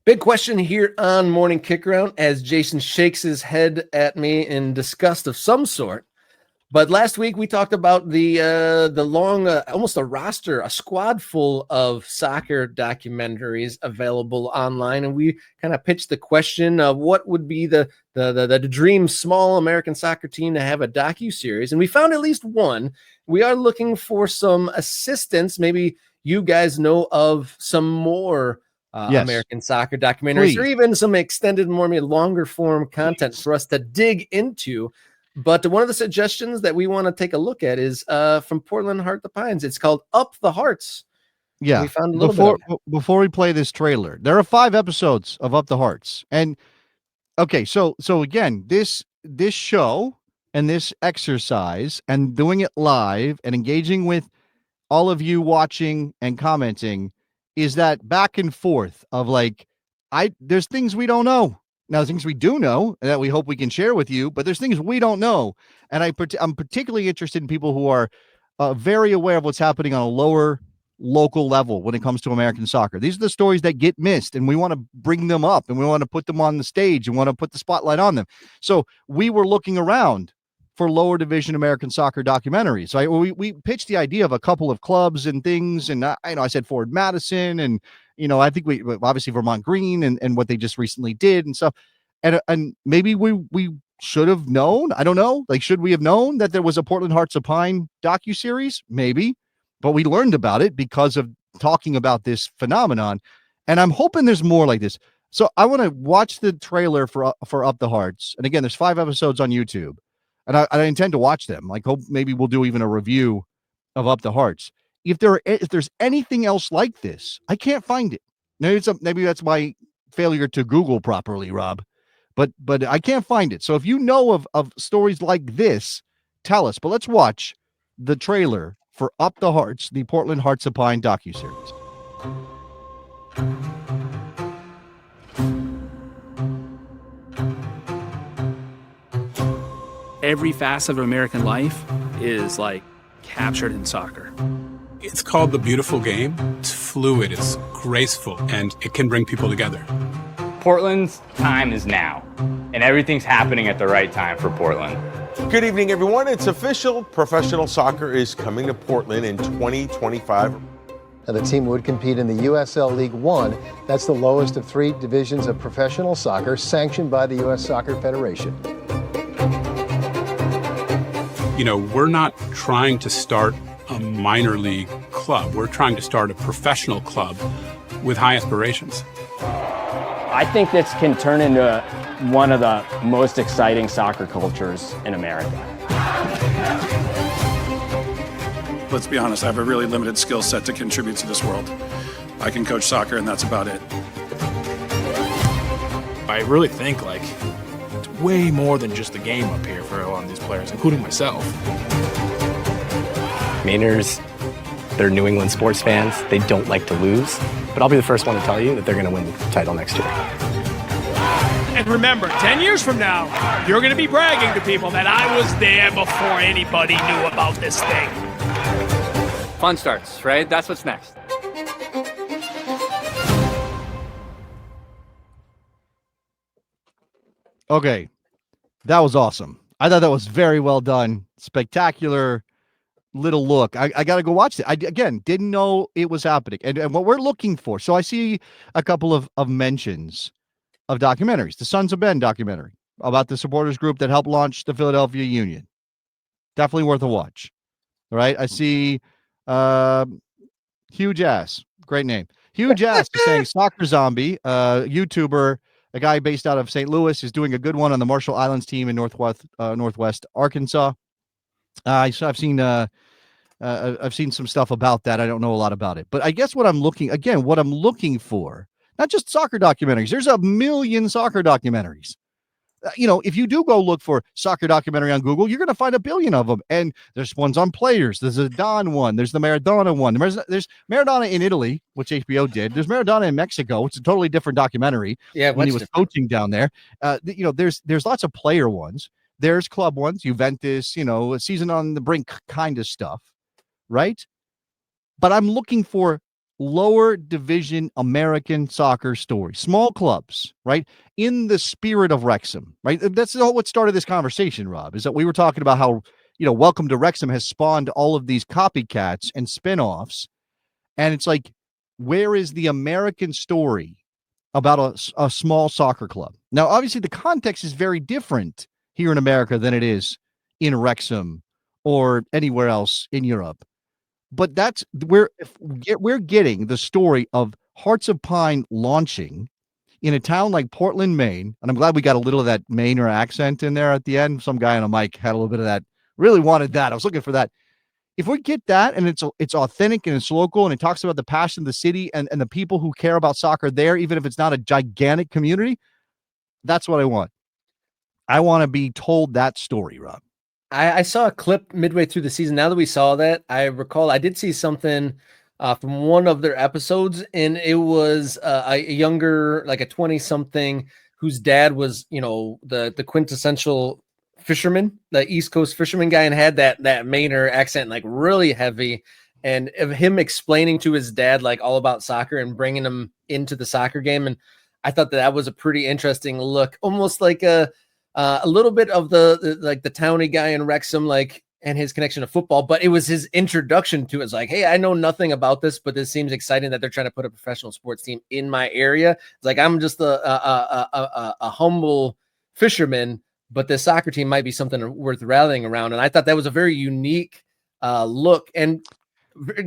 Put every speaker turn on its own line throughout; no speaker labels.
Big question here on Morning Kickaround as Jason shakes his head at me in disgust of some sort. But last week we talked about the long, almost a squad full of soccer documentaries available online, and we kind of pitched the question of what would be the dream small American soccer team to have a docuseries, and we found at least one. We are looking for some assistance. Maybe you guys know of some more
Yes.
American soccer documentaries, or even some extended, maybe longer form content for us to dig into. But one of the suggestions that we want to take a look at is from Portland Heart the Pines. It's called Up the Hearts.
Yeah.
We found a little
before we play this trailer, there are 5 episodes of Up the Hearts. And okay, so again, this show and this exercise and doing it live and engaging with all of you watching and commenting is that back and forth of like, there's things we don't know. Now, things we do know that we hope we can share with you, but there's things we don't know. And I'm particularly interested in people who are very aware of what's happening on a lower local level when it comes to American soccer. These are the stories that get missed, and we want to bring them up, and we want to put them on the stage and want to put the spotlight on them. So we were looking around for lower division American soccer documentaries. So we pitched the idea of a couple of clubs and things. And I said Forward Madison, and, I think we obviously Vermont Green and what they just recently did and stuff. And maybe we should have known. I don't know. Like, should we have known that there was a Portland Hearts of Pine docuseries? Maybe, but we learned about it because of talking about this phenomenon. And I'm hoping there's more like this. So I want to watch the trailer for Up the Hearts. And again, there's 5 episodes on YouTube. And I intend to watch them. Like, hope maybe we'll do even a review of Up the Hearts. If there's anything else like this, I can't find it. Maybe that's my failure to Google properly, Rob. But I can't find it. So if you know of stories like this, tell us. But let's watch the trailer for Up the Hearts, the Portland Hearts of Pine docuseries.
Every facet of American life is like captured in soccer.
It's called the beautiful game. It's fluid, it's graceful, and it can bring people together.
Portland's time is now, and everything's happening at the right time for Portland.
Good evening, everyone. It's official. Professional soccer is coming to Portland in 2025.
Now, the team would compete in the USL League One. That's the lowest of 3 divisions of professional soccer sanctioned by the U.S. Soccer Federation.
We're not trying to start a minor league club. We're trying to start a professional club with high aspirations.
I think this can turn into one of the most exciting soccer cultures in America.
Let's be honest, I have a really limited skill set to contribute to this world. I can coach soccer, and that's about it.
I really think, it's way more than just a game up here for a lot of these players, including myself.
Mainers, they're New England sports fans. They don't like to lose. But I'll be the first one to tell you that they're going to win the title next year.
And remember, 10 years from now, you're going to be bragging to people that I was there before anybody knew about this thing.
Fun starts, right? That's what's next.
Okay, that was awesome. I thought that was very well done. Spectacular little look. I got to go watch it. I, again, didn't know it was happening. And what we're looking for. So I see a couple of mentions of documentaries. The Sons of Ben documentary about the supporters group that helped launch the Philadelphia Union. Definitely worth a watch. All right. I see Huge Ass. Great name. Huge Ass is saying Soccer Zombie, YouTuber, a guy based out of St. Louis, is doing a good one on the Marshall Islands team in Northwest Arkansas. I've seen some stuff about that. I don't know a lot about it, but I guess what I'm looking for, not just soccer documentaries. There's a million soccer documentaries. If you do go look for soccer documentary on Google, you're going to find a billion of them. And there's ones on players. There's a Don one. There's the Maradona one. There's Maradona in Italy, which HBO did. There's Maradona in Mexico, which is a totally different documentary.
Yeah,
when he was coaching down there. There's lots of player ones. There's club ones, Juventus, a season on the brink kind of stuff, right? But I'm looking for lower division American soccer story, small clubs, right? In the spirit of Wrexham, right? That's what started this conversation, Rob, is that we were talking about how, Welcome to Wrexham has spawned all of these copycats and spinoffs. And it's like, where is the American story about a small soccer club? Now, obviously, the context is very different here in America than it is in Wrexham or anywhere else in Europe. But that's where we're getting the story of Hearts of Pine launching in a town like Portland, Maine. And I'm glad we got a little of that Mainer accent in there at the end. Some guy on a mic had a little bit of that. Really wanted that. I was looking for that. If we get that and it's authentic and it's local and it talks about the passion of the city and the people who care about soccer there, even if it's not a gigantic community, that's what I want. I want to be told that story, Rob.
I saw a clip midway through the season. Now that we saw that, I recall I did see something from one of their episodes, and it was a younger, like a 20-something, whose dad was, the quintessential fisherman, the East Coast fisherman guy, and had that Mainer accent, like really heavy, and of him explaining to his dad like all about soccer and bringing him into the soccer game. And I thought that was a pretty interesting look, almost like a little bit of the towny guy in Wrexham, like, and his connection to football, but it was his introduction to it. It's like, hey, I know nothing about this, but this seems exciting that they're trying to put a professional sports team in my area. It's like, I'm just a humble fisherman, but this soccer team might be something worth rallying around. And I thought that was a very unique look. And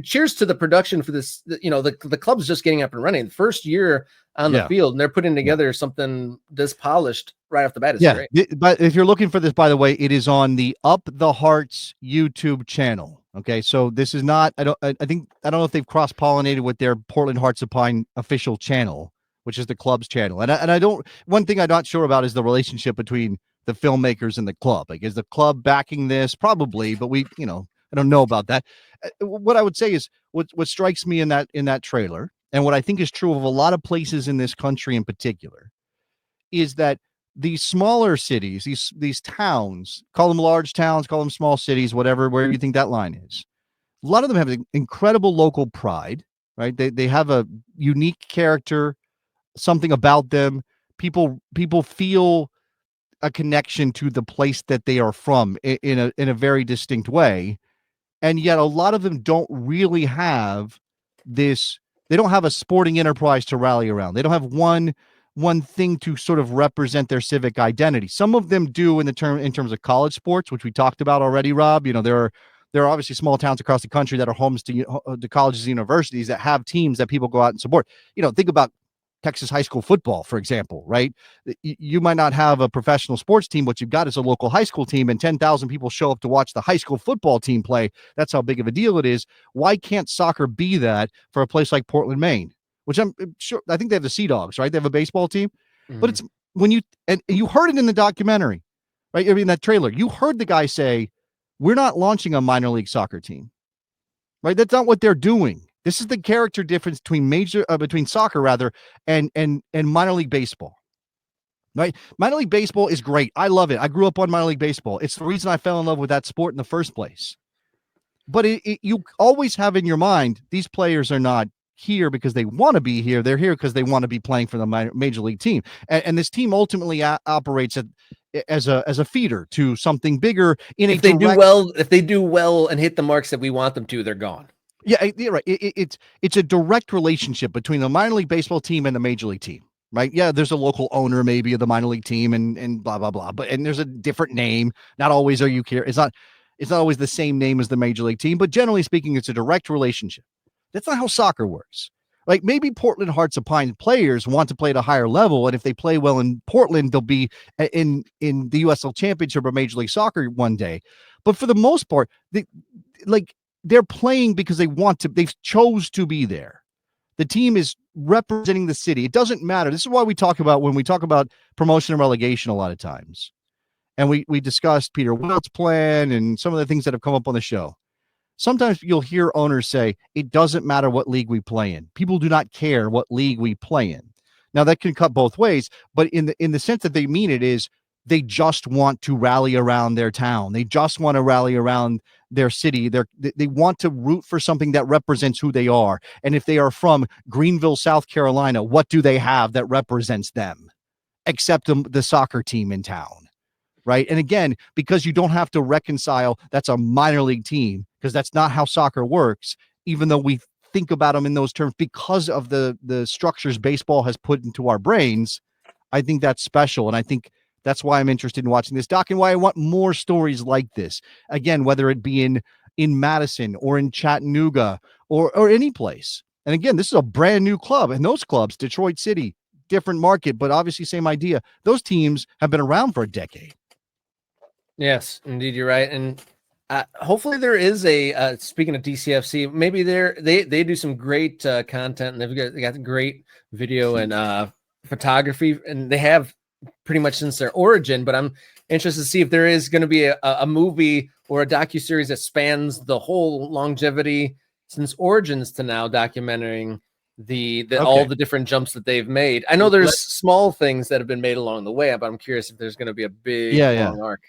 cheers to the production for this. The club's just getting up and running. The first year on the field, and they're putting together something this polished right off the bat. It's great.
But if you're looking for this, by the way, it is on the Up the Hearts YouTube channel. Okay, so this is not. I don't know if they've cross-pollinated with their Portland Hearts of Pine official channel, which is the club's channel. And I don't. One thing I'm not sure about is the relationship between the filmmakers and the club. Like, is the club backing this? Probably, but I don't know about that. What I would say is what strikes me in that trailer, and what I think is true of a lot of places in this country in particular, is that these smaller cities, these towns, call them large towns, call them small cities, wherever you think that line is, a lot of them have incredible local pride, right? They have a unique character, something about them. People feel a connection to the place that they are from in a very distinct way. And yet a lot of them don't really have this. They don't have a sporting enterprise to rally around. They don't have one thing to sort of represent their civic identity. Some of them do in terms of college sports, which we talked about already, Rob. There are obviously small towns across the country that are homes to colleges and universities that have teams that people go out and support. Think about Texas high school football, for example, right? You might not have a professional sports team. What you've got is a local high school team, and 10,000 people show up to watch the high school football team play. That's how big of a deal it is. Why can't soccer be that for a place like Portland, Maine? Which I'm sure, I think they have the Sea Dogs, right? They have a baseball team, but it's when you heard it in the documentary, right? I mean, that trailer, you heard the guy say, "We're not launching a minor league soccer team," right? That's not what they're doing. This is the character difference between soccer and minor league baseball, right? Minor league baseball is great. I love it. I grew up on minor league baseball. It's the reason I fell in love with that sport in the first place. But you always have in your mind, these players are not here because they want to be here. They're here because they want to be playing for the major league team. And this team ultimately operates as a feeder to something bigger. If they
do well and hit the marks that we want them to, they're gone.
Yeah, you're right. It's a direct relationship between the minor league baseball team and the major league team, right? Yeah, there's a local owner maybe of the minor league team and blah blah blah, and there's a different name. Not always are you care. It's not always the same name as the major league team, but generally speaking, it's a direct relationship. That's not how soccer works. Like, maybe Portland Hearts of Pine players want to play at a higher level, and if they play well in Portland, they'll be in the USL Championship or Major League Soccer one day. But for the most part, they're playing because they've chose to be there. The team is representing the city. It doesn't matter. This is why when we talk about promotion and relegation a lot of times. And we discussed Peter Wilt's plan and some of the things that have come up on the show. Sometimes you'll hear owners say, it doesn't matter what league we play in. People do not care what league we play in. Now, that can cut both ways, but in the sense that they mean it is, they just want to rally around their town. They just want to rally around their city. They want to root for something that represents who they are. And if they are from Greenville, South Carolina, what do they have that represents them except the soccer team in town? Right. And again, because you don't have to reconcile that's a minor league team, because that's not how soccer works, even though we think about them in those terms because of the structures baseball has put into our brains. I think that's special. And I think that's why I'm interested in watching this doc and why I want more stories like this. Again, whether it be in Madison or in Chattanooga or any place. And again, this is a brand new club, and those clubs, Detroit City, different market, but obviously same idea. Those teams have been around for a decade.
Yes, indeed, you're right. And hopefully there is a speaking of DCFC, maybe they do some great content, and they got great video and photography, and they have pretty much since their origin. But I'm interested to see if there is going to be a movie or a docuseries that spans the whole longevity since origins to now, documenting all the different jumps that they've made. I know there's small things that have been made along the way, but I'm curious if there's going to be a big long arc.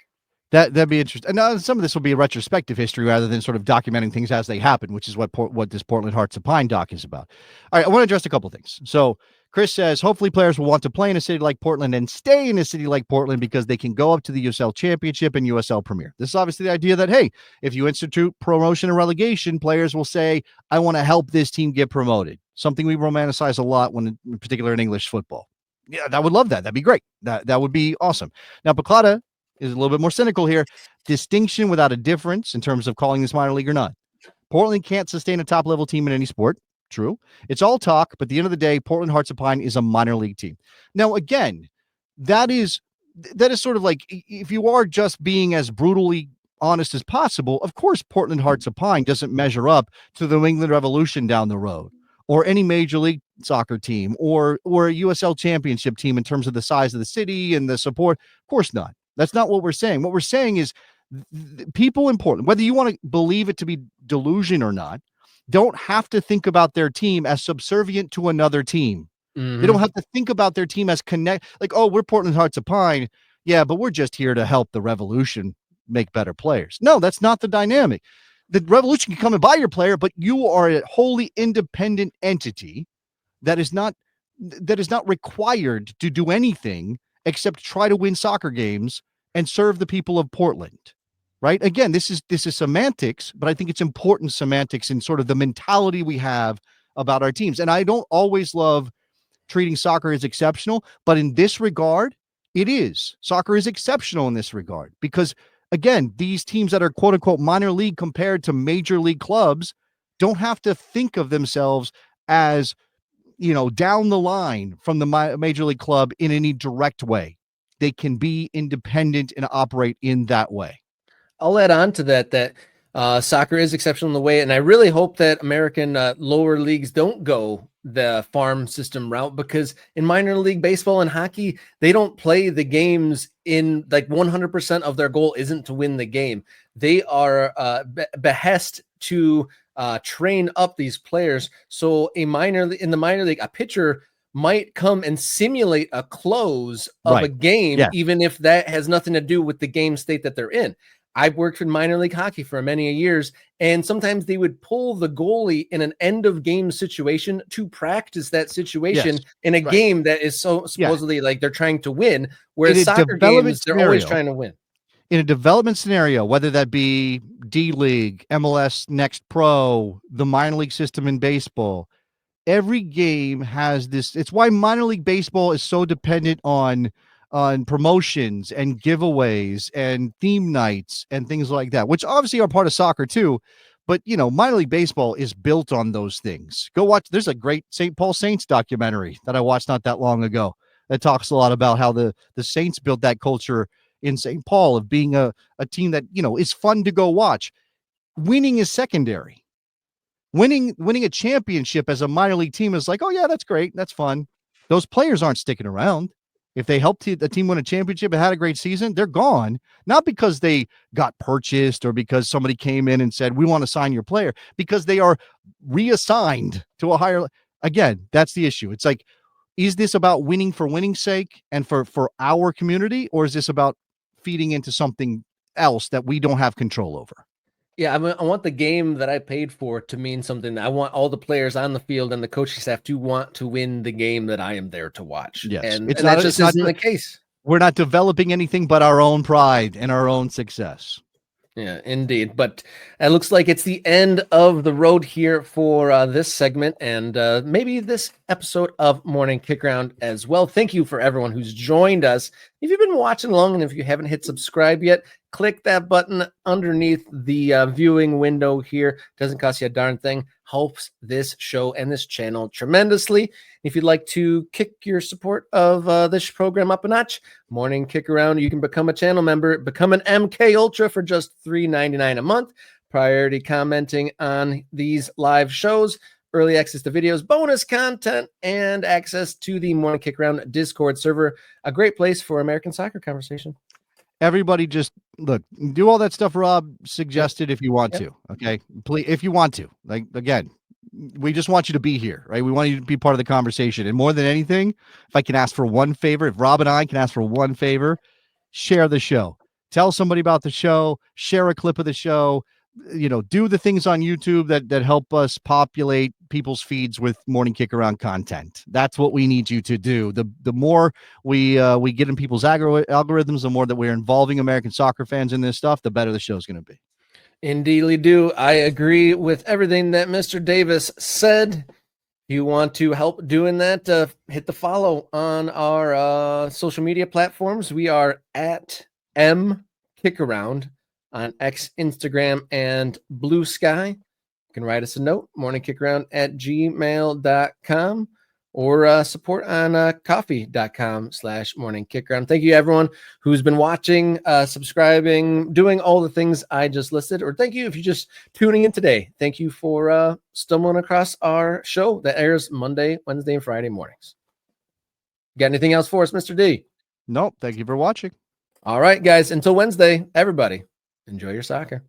That'd be interesting. And some of this will be a retrospective history rather than sort of documenting things as they happen, which is what this Portland Hearts of Pine doc is about. All right, I want to address a couple of things. So Chris says, hopefully players will want to play in a city like Portland and stay in a city like Portland because they can go up to the USL Championship and USL Premier. This is obviously the idea that, hey, if you institute promotion and relegation, players will say, I want to help this team get promoted. Something we romanticize a lot when, in particular in English football. Yeah, I would love that. That'd be great. That would be awesome. Now, Baclata is a little bit more cynical here. Distinction without a difference in terms of calling this minor league or not. Portland can't sustain a top level team in any sport. True. It's all talk, but at the end of the day, Portland Hearts of Pine is a minor league team. Now, again, that is sort of like, if you are just being as brutally honest as possible, of course, Portland Hearts of Pine doesn't measure up to the New England Revolution down the road, or any major league soccer team, or a USL championship team in terms of the size of the city and the support. Of course not. That's not what we're saying. What we're saying is people in Portland, whether you want to believe it to be delusion or not, don't have to think about their team as subservient to another team. They don't have to think about their team as like, oh, we're Portland Hearts of Pine. Yeah, but we're just here to help the Revolution make better players. No, that's not the dynamic. The Revolution can come and buy your player, but you are a wholly independent entity that is not required to do anything except try to win soccer games and serve the people of Portland. Right? Again, this is semantics, but I think it's important semantics in sort of the mentality we have about our teams. And I don't always love treating soccer as exceptional, but in this regard, it is. Soccer is exceptional in this regard because, again, these teams that are quote unquote minor league compared to major league clubs don't have to think of themselves as, down the line from the major league club in any direct way. They can be independent and operate in that way.
I'll add on to that soccer is exceptional in the way, and I really hope that American lower leagues don't go the farm system route, because in minor league baseball and hockey, they don't play the games in like 100% of their goal isn't to win the game. They are behest to train up these players. So in the minor league, a pitcher might come and simulate a close of a game, even if that has nothing to do with the game state that they're in. I've worked in minor league hockey for many years, and sometimes they would pull the goalie in an end of game situation to practice that situation in a game that is so supposedly like they're trying to win, whereas soccer games, they're always trying to win.
In a development scenario, whether that be D-League, MLS Next Pro, the minor league system in baseball, every game has this. It's why minor league baseball is so dependent on promotions and giveaways and theme nights and things like that, which obviously are part of soccer too. But, minor league baseball is built on those things. Go watch. There's a great St. Paul Saints documentary that I watched not that long ago that talks a lot about how the Saints built that culture in St. Paul of being a team that, is fun to go watch. Winning is secondary. Winning a championship as a minor league team is like, oh yeah, that's great. That's fun. Those players aren't sticking around. If they helped the team win a championship and had a great season, they're gone. Not because they got purchased or because somebody came in and said, we want to sign your player, because they are reassigned to a higher. Again, that's the issue. It's like, is this about winning for winning's sake and for our community, or is this about feeding into something else that we don't have control over?
Yeah, I want the game that I paid for to mean something. I want all the players on the field and the coaching staff to want to win the game that I am there to watch.
Yes.
And
It's
that
not,
just
it's not
isn't the case.
We're not developing anything but our own pride and our own success.
Yeah, indeed. But it looks like it's the end of the road here for this segment and maybe this episode of Morning Kick Around as well. Thank you for everyone who's joined us. If you've been watching along and if you haven't hit subscribe yet, click that button underneath the viewing window here. Doesn't cost you a darn thing. Helps this show and this channel tremendously. If you'd like to kick your support of this program up a notch, Morning Kick Around, you can become a channel member, become an MK Ultra for just $3.99 a month. Priority commenting on these live shows, early access to videos, bonus content, and access to the Morning Kick Around Discord server. A great place for American soccer conversation.
Everybody just look, do all that stuff Rob suggested if you want to. Okay. Please, if you want to. Like, again, we just want you to be here, right? We want you to be part of the conversation. And more than anything, if I can ask for one favor, if Rob and I can ask for one favor, share the show. Tell somebody about the show, share a clip of the show, do the things on YouTube that help us populate people's feeds with Morning Kick Around content. That's what we need you to do. The more we get in people's algorithms, the more that we're involving American soccer fans in this stuff, the better the show's going to be.
Indeedly do. I agree with everything that Mr. Davis said. If you want to help doing that, hit the follow on our social media platforms. We are at MKickaround on X, Instagram, and Blue Sky. You can write us a note, morningkickaround@gmail.com, or support on coffee.com/morningkickaround. Thank you, everyone who's been watching, subscribing, doing all the things I just listed, or thank you if you're just tuning in today. Thank you for stumbling across our show that airs Monday, Wednesday, and Friday mornings. Got anything else for us, Mr. D?
Nope. Thank you for watching.
All right, guys. Until Wednesday, everybody, enjoy your soccer.